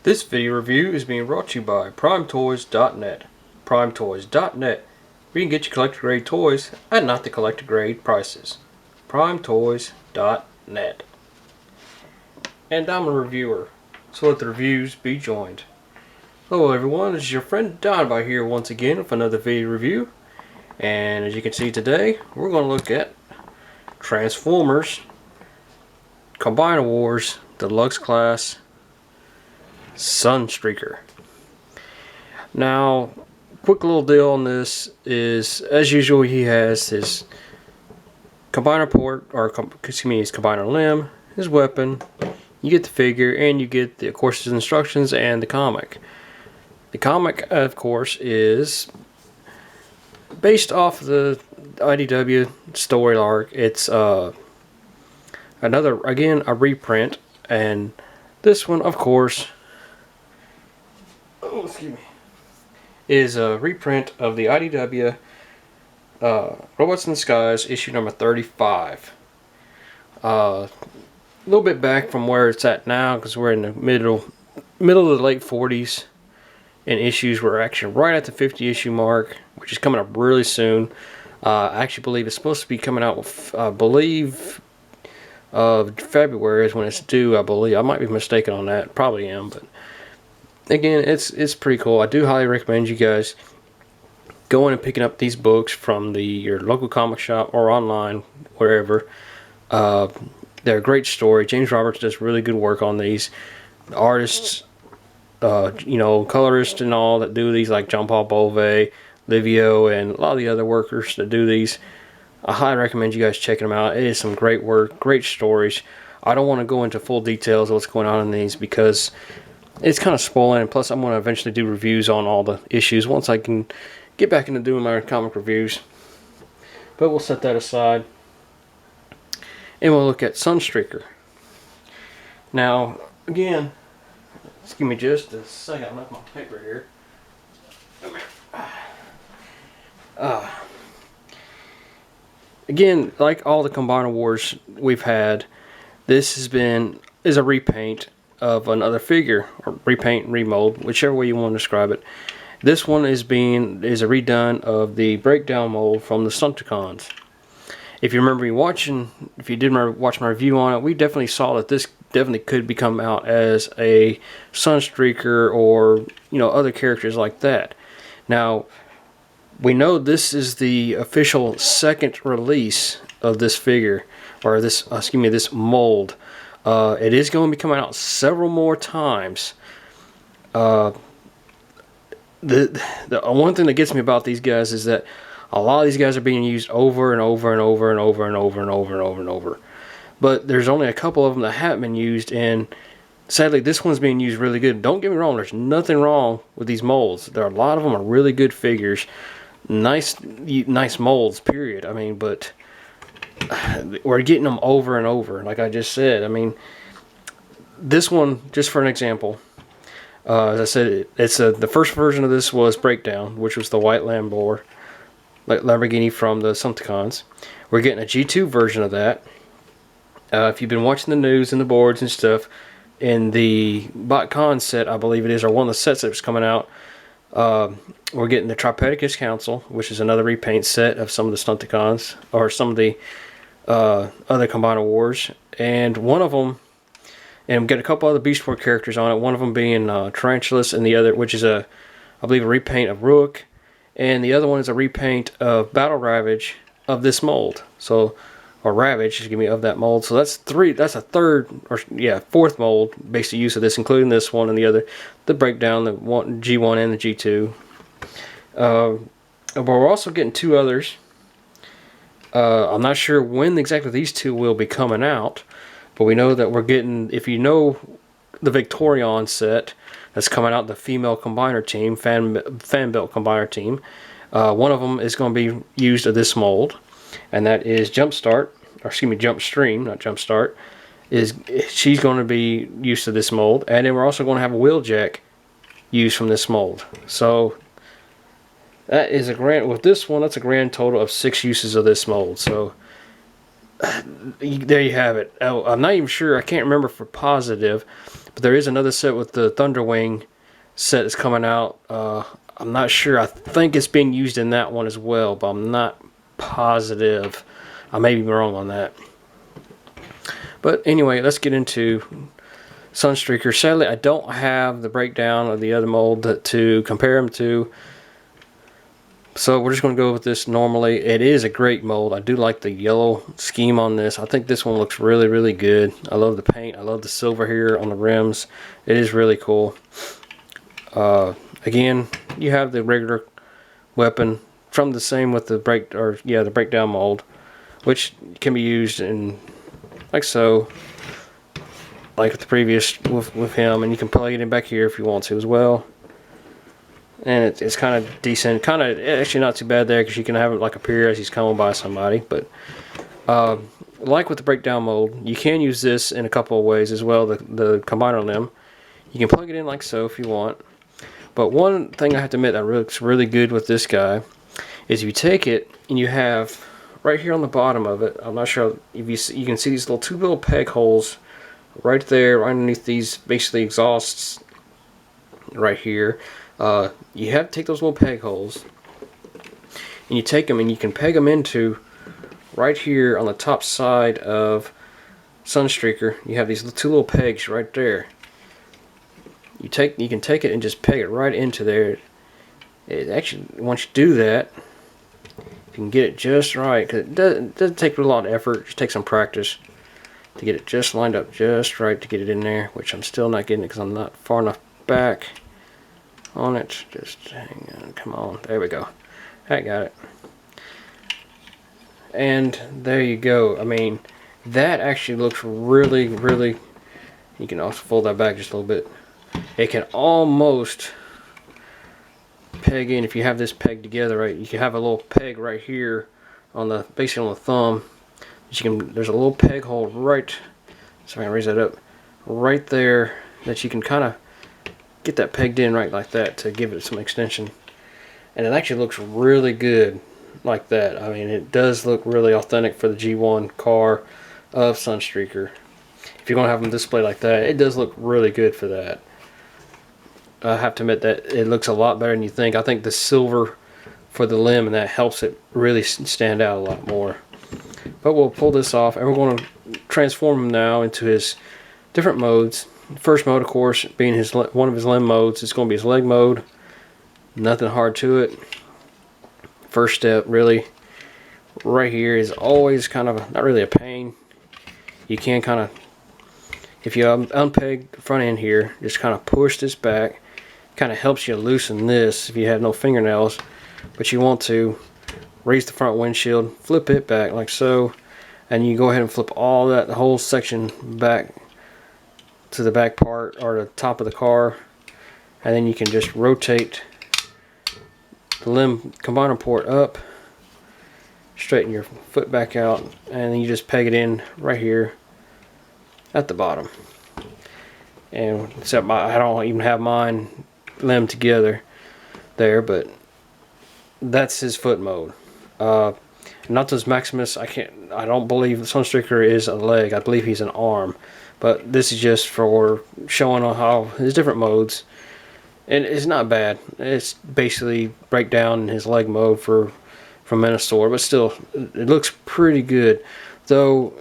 This video review is being brought to you by PrimeToys.net. PrimeToys.net, where you can get your collector grade toys at not the collector grade prices. PrimeToys.net. And I'm a reviewer, so let the reviews be joined. Hello everyone, this is your friend Donby here once again with another video review. And as you can see today, we're going to look at Transformers Combiner Wars Deluxe Class Sunstreaker. Now, quick little deal on this is, as usual, he has his combiner port, or excuse me, his combiner limb, his weapon. You get the figure, and you get, of course, his instructions and the comic. The comic, of course, is based off the IDW story arc. It's another, again, a reprint, and this one, of course, is a reprint of the IDW Robots in the Skies issue number 35. A little bit back from where it's at now, because we're in the middle of the late 40s, and issues were actually right at the 50 issue mark, which is coming up really soon. I actually believe it's supposed to be coming out with, I believe, February is when it's due. I believe I might be mistaken on that. Probably am, but again, it's pretty cool. I do highly recommend you guys going and picking up these books from your local comic shop or online, wherever. They're a great story. James Roberts does really good work on these. The artists, colorists and all that do these, like John Paul Bove, Livio, and a lot of the other workers that do these. I highly recommend you guys checking them out. It is some great work, great stories. I don't want to go into full details of what's going on in these because it's kind of spoiling, and plus I'm going to eventually do reviews on all the issues once I can get back into doing my comic reviews. But we'll set that aside, and we'll look at Sunstreaker. Now, again, just give me just a second. I left my paper here. Come here. Again, like all the Combiner Wars we've had, this is a repaint of another figure, or repaint, remold, whichever way you want to describe it. This one is a redone of the breakdown mold from the Stunticons. If you remember if you did watch my review on it, we definitely saw that this definitely could become out as a Sunstreaker or other characters like that. Now, we know this is the official second release of this figure, or this mold. It is going to be coming out several more times. The one thing that gets me about these guys is that a lot of these guys are being used over and over and over and over and over and over and over and over. But there's only a couple of them that haven't been used, and sadly this one's being used really good. Don't get me wrong, there's nothing wrong with these molds. A lot of them are really good figures. Nice molds, period. I mean, but we're getting them over and over, like I just said. I mean, this one, just for an example, as I said, the first version of this was Breakdown, which was the white Lamborghini from the Stunticons. We're getting a G2 version of that. If you've been watching the news and the boards and stuff, in the BotCon set, I believe it is, or one of the sets that was coming out, we're getting the Tripedicus Council, which is another repaint set of some of the Stunticons, or some of the other Combiner Wars, and one of them, and we got a couple other Beast Wars characters on it. One of them being Tarantulas, and the other, which is I believe, a repaint of Rook, and the other one is a repaint of Battle Ravage of this mold. So, or Ravage, excuse me, of that mold. So that's a fourth mold, basically use of this, including this one and the Breakdown, the G1 and the G2. But we're also getting two others. I'm not sure when exactly these two will be coming out, but we know that we're getting, if you know the Victorion set that's coming out, the female combiner team, fan built combiner team, one of them is going to be used of this mold, and that is Jumpstream, not Jumpstart. She's going to be used to this mold, and then we're also going to have a Wheeljack used from this mold. So that is with this one, that's a grand total of 6 uses of this mold. So there you have it. I'm not even sure, I can't remember for positive, But there is another set with the Thunderwing set that's coming out. I'm not sure. I think it's being used in that one as well, but I'm not positive. I may be wrong on that. But anyway, let's get into Sunstreaker. Sadly, I don't have the breakdown of the other mold to compare them to. So we're just going to go with this normally. It is a great mold. I do like the yellow scheme on this. I think this one looks really, really good. I love the paint. I love the silver here on the rims. It is really cool. Again, you have the regular weapon from the same with the the breakdown mold, which can be used in like so, like the previous with him, and you can plug it in back here if you want to as well. And it's kind of decent, kind of actually not too bad there, because you can have it like appear as he's coming by somebody. But like with the breakdown mold, you can use this in a couple of ways as well. The combiner limb, you can plug it in like so if you want. But one thing I have to admit that looks really good with this guy is if you take it and you have right here on the bottom of it, I'm not sure if you can see these two little peg holes right there, right underneath these basically exhausts right here. You have to take those little peg holes and you take them and you can peg them into right here on the top side of Sunstreaker. You have these two little pegs right there. You can take it and just peg it right into there. It actually, once you do that, you can get it just right, because it doesn't take a lot of effort. It just takes some practice to get it just lined up just right to get it in there, which I'm still not getting it because I'm not far enough back on it. Just hang on, come on, there we go. I got it. And there you go. I mean, that actually looks really, really, you can also fold that back just a little bit. It can almost peg in if you have this pegged together, right? You can have a little peg right here on the, basically on the thumb. There's a little peg hole right, so I can raise that up, right there, that you can kind of get that pegged in right like that to give it some extension. And it actually looks really good like that. I mean, it does look really authentic for the G1 car of Sunstreaker. If you're going to have them displayed like that, it does look really good for that. I have to admit that it looks a lot better than you think. I think the silver for the limb, and that helps it really stand out a lot more. But we'll pull this off, and we're going to transform him now into his different modes. First mode, of course, being one of his limb modes. It's going to be his leg mode. Nothing hard to it. First step, really, right here is always kind of not really a pain. You can kind of, if you unpeg the front end here, just kind of push this back. Kind of helps you loosen this if you have no fingernails. But you want to raise the front windshield, flip it back like so, and you go ahead and flip all that, the whole section back to the back part or the top of the car, and then you can just rotate the limb combiner port up, straighten your foot back out, and then you just peg it in right here at the bottom. And except I don't even have mine limb together there, but that's his foot mode. Not this Maximus. I don't believe Sunstreaker is a leg. I believe he's an arm. But this is just for showing on how his different modes, and it's not bad. It's basically breakdown in his leg mode from Minosaur, but still, it looks pretty good. Though,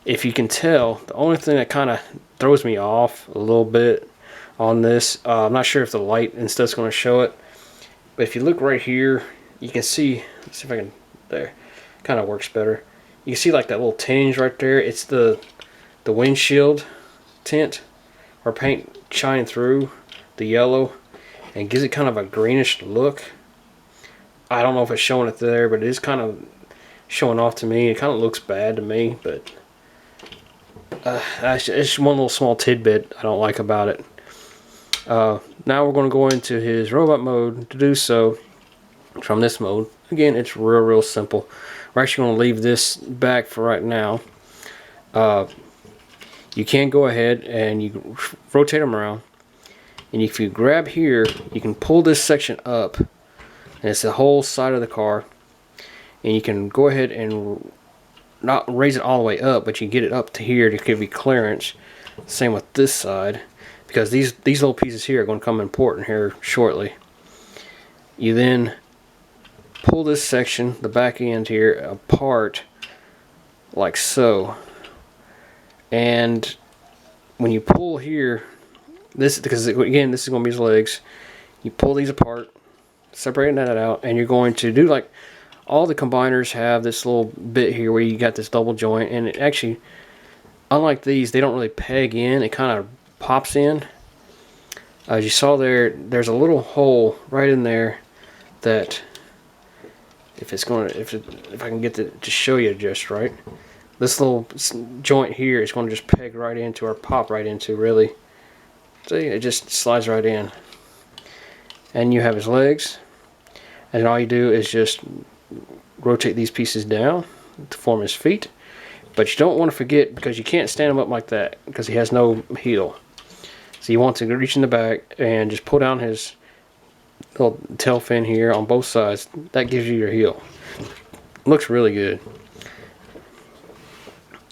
if you can tell, the only thing that kind of throws me off a little bit on this, I'm not sure if the light and stuff's going to show it, but if you look right here, you can see, let's see if I can, there, kind of works better. You can see like that little tinge right there. It's the windshield tint or paint shining through the yellow and gives it kind of a greenish look. I don't know if it's showing it there, but it is kind of showing off to me. It kind of looks bad to me, but it's one little small tidbit I don't like about it. Now we're going to go into his robot mode. To do so, from this mode, again, it's real simple. We're actually going to leave this back for right now. You can go ahead and you rotate them around, and if you grab here, you can pull this section up, and it's the whole side of the car, and you can go ahead and not raise it all the way up, but you get it up to here to give you clearance Same with this side, because these little pieces here are going to come important here shortly. You then pull this section, the back end here, apart like so. And when you pull here, this, because again this is going to be his legs, you pull these apart, separating that out, and you're going to do like all the combiners have this little bit here where you got this double joint, and it actually, unlike these, they don't really peg in, it kind of pops in. As you saw there, there's a little hole right in there that if I can get to show you just right, this little joint here is going to just peg right into, or pop right into, really. See, it just slides right in. And you have his legs, and all you do is just rotate these pieces down to form his feet. But you don't want to forget, because you can't stand him up like that because he has no heel. So you want to reach in the back and just pull down his little tail fin here on both sides. That gives you your heel. Looks really good.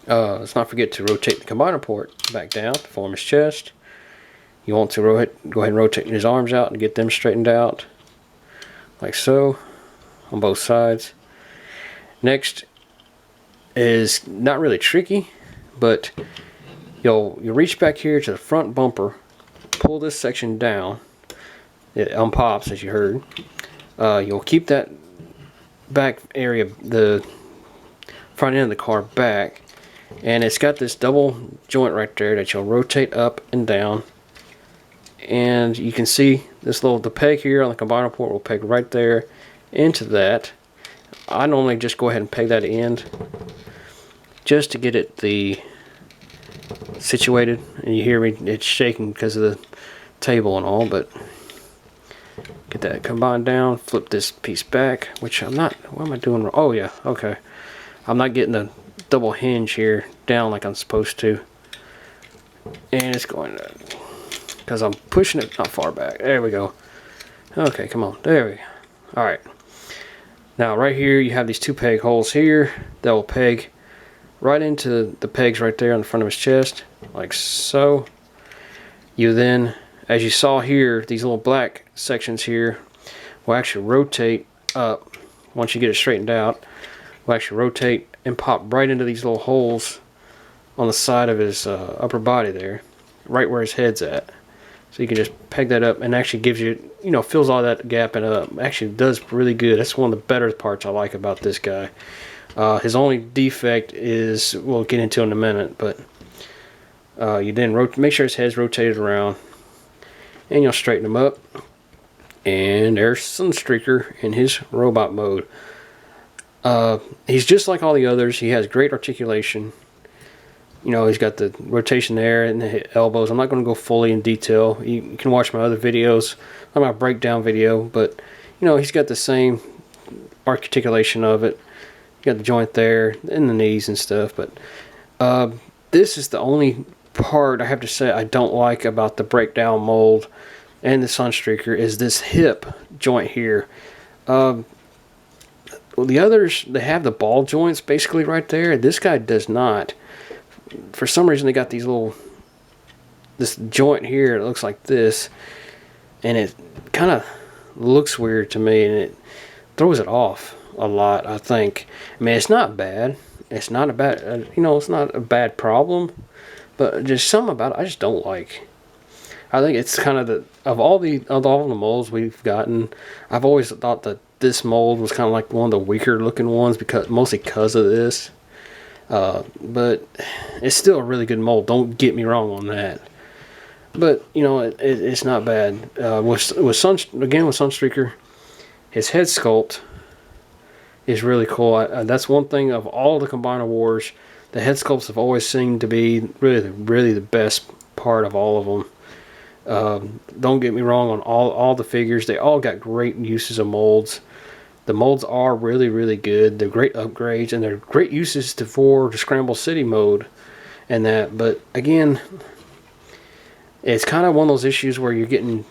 Let's not forget to rotate the combiner port back down to form his chest. You want to go ahead and rotate his arms out and get them straightened out like so on both sides. Next is not really tricky, but you'll reach back here to the front bumper, pull this section down. It unpops, as you heard. You'll keep that back area, the front end of the car, back, and it's got this double joint right there that you'll rotate up and down. And you can see this the peg here on the combiner port will peg right there into that. I normally just go ahead and peg that end just to get it situated. And you hear me, it's shaking because of the table and all, but get that combined down, flip this piece back, which I'm not, what am I doing wrong? Oh yeah, okay. I'm not getting the double hinge here down like I'm supposed to. And it's going to, because I'm pushing it not far back. There we go. Okay, come on. There we go. Alright. Now right here you have these two peg holes here that will peg right into the pegs right there on the front of his chest, like so. You then, as you saw here, these little black sections here will actually rotate up. Once you get it straightened out, will actually rotate and pop right into these little holes on the side of his upper body there, right where his head's at. So you can just peg that up, and actually gives you, fills all that gap in up. Actually does really good. That's one of the better parts I like about this guy. His only defect is, we'll get into in a minute, but you then make sure his head's rotated around, and you'll straighten him up. And there's Sunstreaker in his robot mode. He's just like all the others. He has great articulation. He's got the rotation there and the elbows. I'm not going to go fully in detail. You can watch my other videos. I'm my breakdown video, but he's got the same articulation of it. You got the joint there and the knees and stuff. But this is the only part I have to say I don't like about the breakdown mold and the Sunstreaker, is this hip joint here. Well, the others, they have the ball joints basically right there. This guy does not. For some reason they got this joint here, it looks like this, and it kind of looks weird to me, and it throws it off a lot, I think. I mean, it's not bad. It's not a bad, it's not a bad problem, but just something about it I just don't like. I think it's kind of of all the molds we've gotten, I've always thought that this mold was kind of like one of the weaker looking ones, mostly because of this. But it's still a really good mold, don't get me wrong on that. But it's not bad. With Sunstreaker, his head sculpt is really cool. That's one thing of all the Combiner Wars, the head sculpts have always seemed to be really the best part of all of them. Don't get me wrong on all the figures, they all got great uses of molds. The molds are really good. They're great upgrades, and they're great uses for the Scramble City mode and that. But again, it's kind of one of those issues where you're getting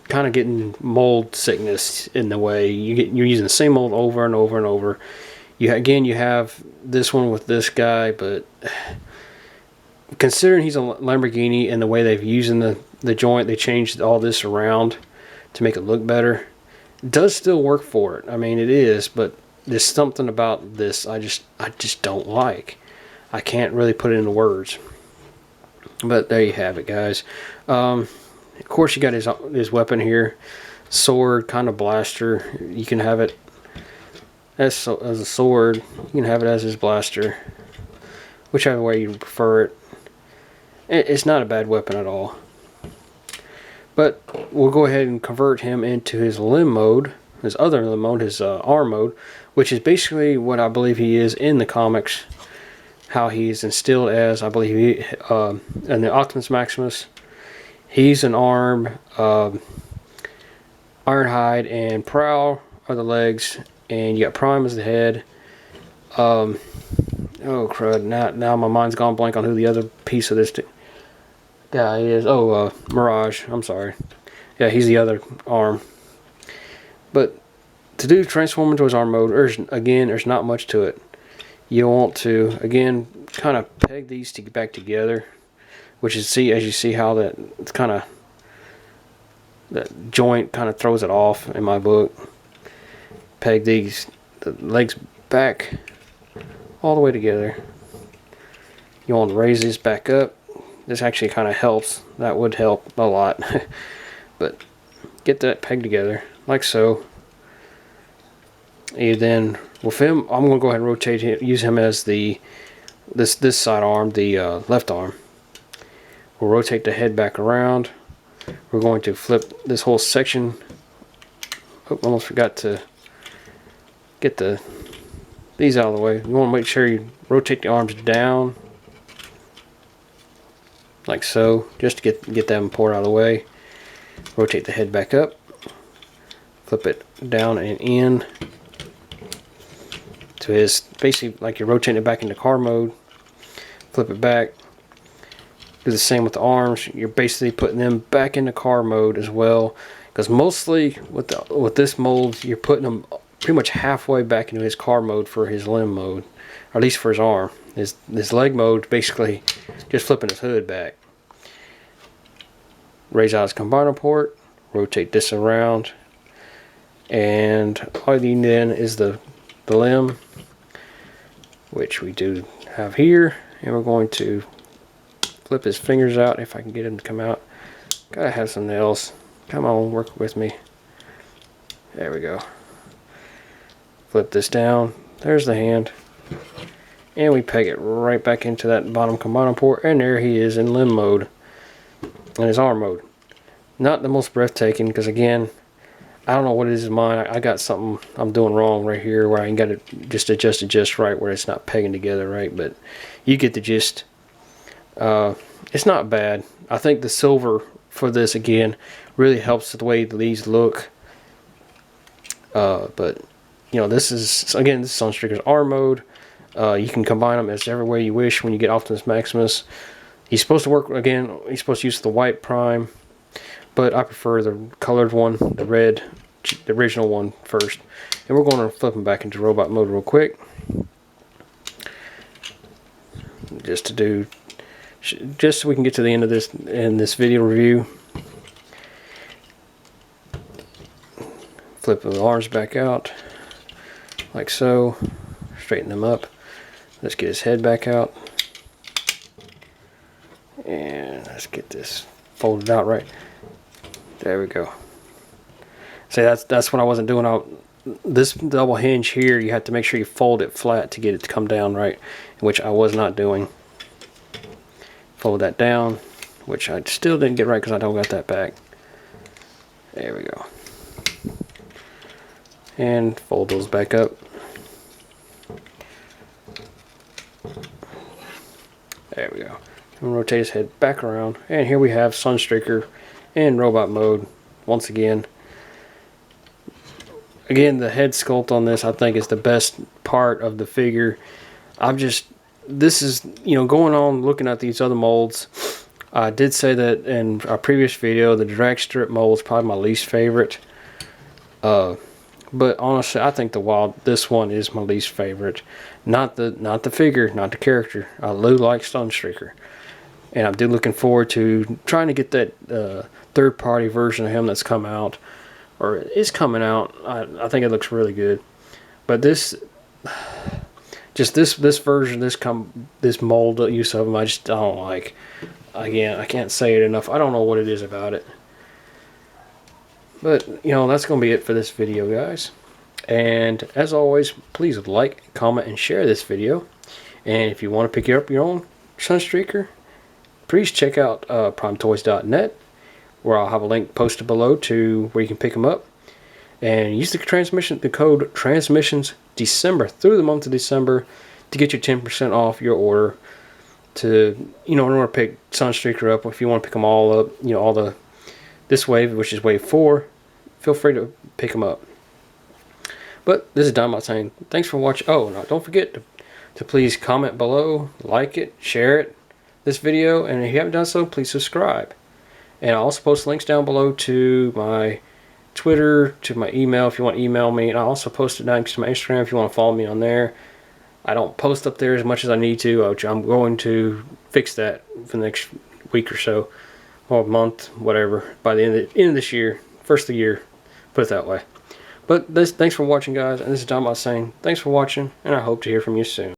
mold sickness in the way. You're using the same mold over and over and over. You have this one with this guy, but considering he's a Lamborghini and the way they've used the joint, they changed all this around to make it look better. It does still work for it. I mean, it is, but there's something about this I just don't like. I can't really put it into words. But there you have it, guys. Of course, you got his weapon here, sword, kind of blaster. You can have it as a sword. You can have it as his blaster, whichever way you prefer it. It's not a bad weapon at all. But we'll go ahead and convert him into his limb mode, his other limb mode, his arm mode, which is basically what I believe he is in the comics. How he's instilled as, I believe, in the Optimus Maximus. He's an arm, Ironhide and Prowl are the legs, and you got Prime as the head. Oh crud! Now my mind's gone blank on who the other piece of this guy is. Oh, Mirage. I'm sorry. Yeah, he's the other arm. But to transform into his arm mode, there's not much to it. You want to, again, kind of peg these back together, which is, as you see how that joint kind of throws it off in my book. Peg the legs back all the way together. You want to raise this back up. This actually kind of helps. That would help a lot. But get that pegged together like so. And then with him, I'm going to go ahead and rotate him, use him as this side arm, the left arm. We'll rotate the head back around. We're going to flip this whole section. Oh, almost forgot to get these out of the way. You want to make sure you rotate the arms down, like so, just to get them poured out of the way. Rotate the head back up. Flip it down and in. To his, basically like you're rotating it back into car mode. Flip it back. Do the same with the arms. You're basically putting them back into car mode as well, because mostly with this mold, you're putting them pretty much halfway back into his car mode for his limb mode, or at least for his arm. His leg mode, basically just flipping his hood back. Raise out his combiner port. Rotate this around, and all you need then is the limb, which we do have here, and we're going to flip his fingers out if I can get him to come out. Gotta have some nails. Come on, work with me. There we go. Flip this down. There's the hand, and we peg it right back into that bottom combiner port, and there he is in limb mode and his arm mode. Not the most breathtaking, because again, I don't know what it is in mine. I got something I'm doing wrong right here where I got it just adjusted just right where it's not pegging together right, but you get the gist. It's not bad. I think the silver for this again really helps the way these look. But you know, this is Sunstreaker's arm mode. You can combine them as every way you wish when you get Optimus Maximus. He's supposed to work again. He's supposed to use the white Prime, but I prefer the colored one, the red, the original one first. And we're going to flip him back into robot mode real quick, just so we can get to the end of this in this video review. Flip the arms back out like so. Straighten them up. Let's get his head back out, and let's get this folded out right. There we go. See, that's what I wasn't doing. This double hinge here, you have to make sure you fold it flat to get it to come down right, which I was not doing. Fold that down, which I still didn't get right because I don't got that back. There we go. And fold those back up. There we go. And rotate his head back around, and here we have Sunstreaker in robot mode once again. Again, the head sculpt on this I think is the best part of the figure. This is, going on looking at these other molds. I did say that in our previous video, the drag strip mold is probably my least favorite. But honestly, I think this one is my least favorite. Not the figure, not the character. I do like Sunstreaker. and I'm looking forward to trying to get that third-party version of him that's come out, or is coming out. I think it looks really good, but this version, this mold use of him, I just don't like. Again, I can't say it enough. I don't know what it is about it. But, you know, that's going to be it for this video, guys. And as always, please like, comment, and share this video. And if you want to pick up your own Sunstreaker, please check out primetoys.net, where I'll have a link posted below to where you can pick them up. And use the code transmissions December through the month of December to get you 10% off your order. To, you know, in order to pick Sunstreaker up, if you want to pick them all up, you know, all this wave, which is wave 4, feel free to pick them up. But this is Don saying thanks for watching. Oh, no, don't forget to please comment below, like it, share it, this video, and if you haven't done so, please subscribe. And I'll also post links down below to my Twitter, to my email if you want to email me, and I'll also post it down to my Instagram if you want to follow me on there. I don't post up there as much as I need to, which I'm going to fix that for the next week or so, or month, whatever, by the end of this year, first of the year, put it that way. But thanks for watching, guys, and this is Don saying thanks for watching, and I hope to hear from you soon.